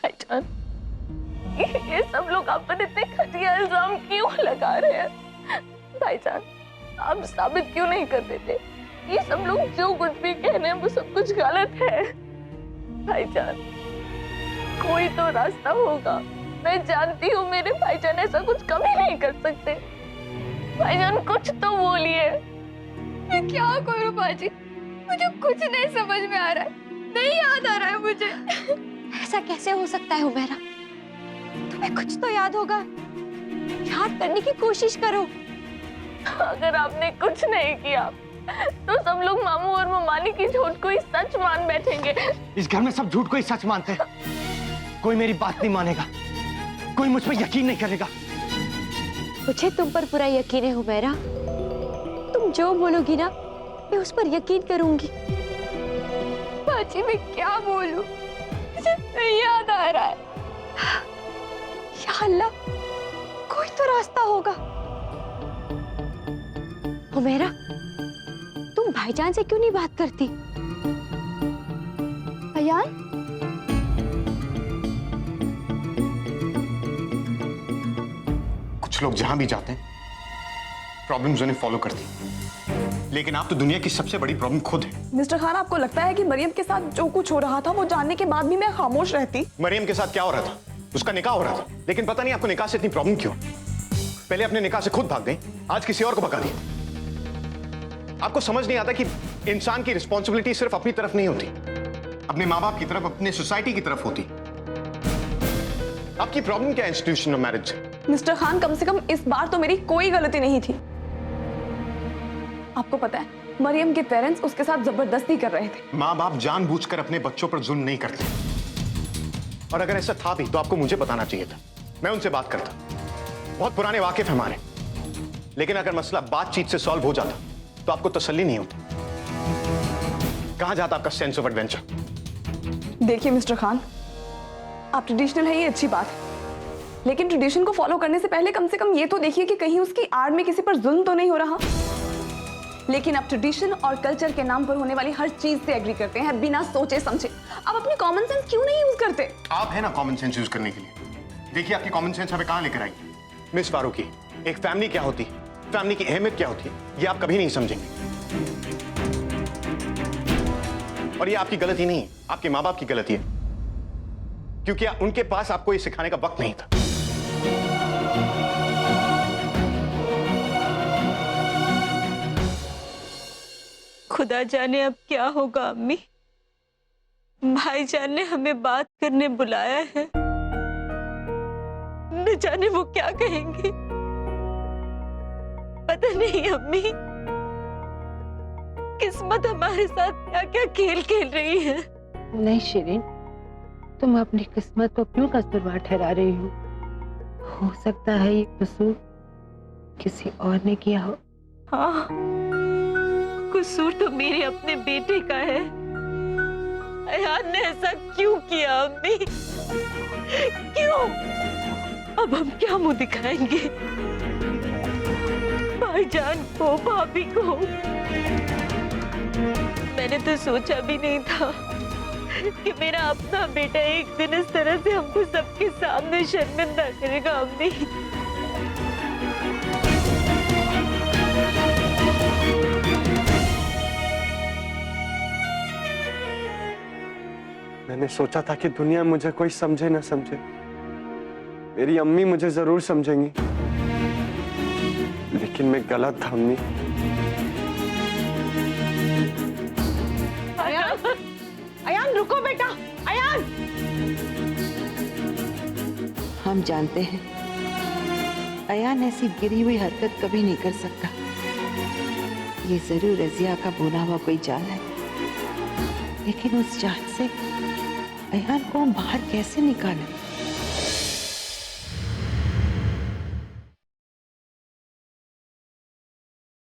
भाईजान, ये सब लोग आप पर इतने घटिया इल्जाम क्यों लगा रहे हैं? भाईजान, आप साबित क्यों नहीं कर देते? ये सब लोग जो कुछ भी कह रहे हैं वो सब कुछ गलत है। भाईजान, कोई तो रास्ता होगा। मैं जानती हूँ मेरे भाईजान ऐसा कुछ कभी नहीं कर सकते। भाईजान, कुछ तो बोलिए। मैं क्या करूं बाजी, मुझे कुछ नहीं समझ में आ रहा है, नहीं याद आ रहा है मुझे। ऐसा कैसे हो सकता है हुमैरा? तुम्हें कुछ तो याद होगा, याद करने की कोशिश करो। अगर आपने कुछ नहीं किया तो सब लोग मामू और ममानी की झूठ को ही सच मान बैठेंगे। इस घर में सब झूठ को ही सच मानते हैं। कोई मेरी बात नहीं मानेगा, कोई मुझ पर यकीन नहीं करेगा। मुझे तुम पर पूरा यकीन है हुमैरा। तुम जो बोलोगी ना, मैं उस पर यकीन करूंगी। बाजी, मैं क्या बोलूं, मुझे नहीं याद आ रहा है। या अल्लाह, कोई तो रास्ता होगा। हुमैरा, तुम भाईजान से क्यों नहीं बात करती? अयान, कुछ लोग जहां भी जाते हैं प्रॉब्लम्स उन्हें फॉलो करती हैं, लेकिन आप तो दुनिया की सबसे बड़ी प्रॉब्लम खुद है। मिस्टर खान, आपको लगता है कि मरियम के साथ जो कुछ हो रहा था वो जानने के बाद भी मैं खामोश रहती? मरियम के साथ क्या हो रहा था? उसका निकाह हो रहा था, लेकिन पता नहीं आपको निकाह से इतनी प्रॉब्लम क्यों। पहले अपने निकाह से खुद भाग गई, आज किसी और को भगा दिया। आपको समझ नहीं आता कि इंसान की रिस्पॉन्सिबिलिटी सिर्फ अपनी तरफ नहीं होती, अपने माँ बाप की तरफ, अपने सोसाइटी की तरफ होती। आपकी प्रॉब्लम क्या है इंस्टीट्यूशन ऑफ मैरिज से? मिस्टर खान, कम से कम इस बार तो मेरी कोई गलती नहीं थी। आपको पता है, मरियम के पेरेंट्स उसके साथ जबरदस्ती कर रहे थे। माँ बाप जानबूझकर अपने बच्चों पर जुल्म नहीं करते, और अगर ऐसा था भी तो आपको मुझे बताना चाहिए था, मैं उनसे बात करता। बहुत पुराने वाकिफ हैं हमारे, लेकिन अगर मसला बातचीत से सॉल्व हो जाता तो आपको तसल्ली नहीं होती। कहां जाता आपका सेंस ऑफ एडवेंचर? देखिए मिस्टर खान, आप ट्रेडिशनल है ये अच्छी बात है, लेकिन ट्रेडिशन को फॉलो करने से पहले कम से कम ये तो देखिए कि कहीं उसकी आड़ में किसी पर जुल्म तो नहीं हो रहा। लेकिन आप ट्रेडिशन और कल्चर के नाम पर होने वाली हर चीज से एग्री करते हैं बिना सोचे समझे। आप अपनी कॉमन सेंस क्यों नहीं यूज करते? आप है ना कॉमन सेंस यूज करने के लिए। देखिए आपकी कॉमन सेंस हमें कहां लेकर आई। मिस फारूकी, एक फैमिली क्या होती है, फैमिली की अहमियत क्या होती है, ये आप कभी नहीं समझेंगे। और ये आपकी गलती नहीं है, आपके माँ बाप की गलती है, क्योंकि उनके पास आपको ये सिखाने का वक्त नहीं था। खुदा जाने अब क्या होगा अम्मी। भाईजान ने हमें बात करने बुलाया है, न जाने वो क्या कहेंगे। पता नहीं अम्मी, किस्मत हमारे साथ क्या क्या खेल खेल रही है। नहीं शिरीन, तुम अपनी किस्मत को क्यों कसूरवार ठहरा रही हो सकता है ये कसूर किसी और ने किया हो। हाँ, कसूर तो मेरे अपने बेटे का है। अयान ने ऐसा क्यों किया अम्मी? क्यों? अब हम क्या मुंह दिखाएंगे भाईजान को, भाभी को? मैंने तो सोचा भी नहीं था कि मेरा अपना बेटा एक दिन इस तरह से हमको सबके सामने शर्मिंदा करेगा अम्मी। मैंने सोचा था कि दुनिया मुझे कोई समझे ना समझे, मेरी अम्मी मुझे जरूर समझेंगी, लेकिन मैं गलत था अम्मी। अयान रुको बेटा, अयान। हम जानते हैं अयान ऐसी गिरी हुई हरकत कभी नहीं कर सकता। ये जरूर रजिया का बुना हुआ कोई जाल है, लेकिन उस जाल से अयान को हम बाहर कैसे निकालें?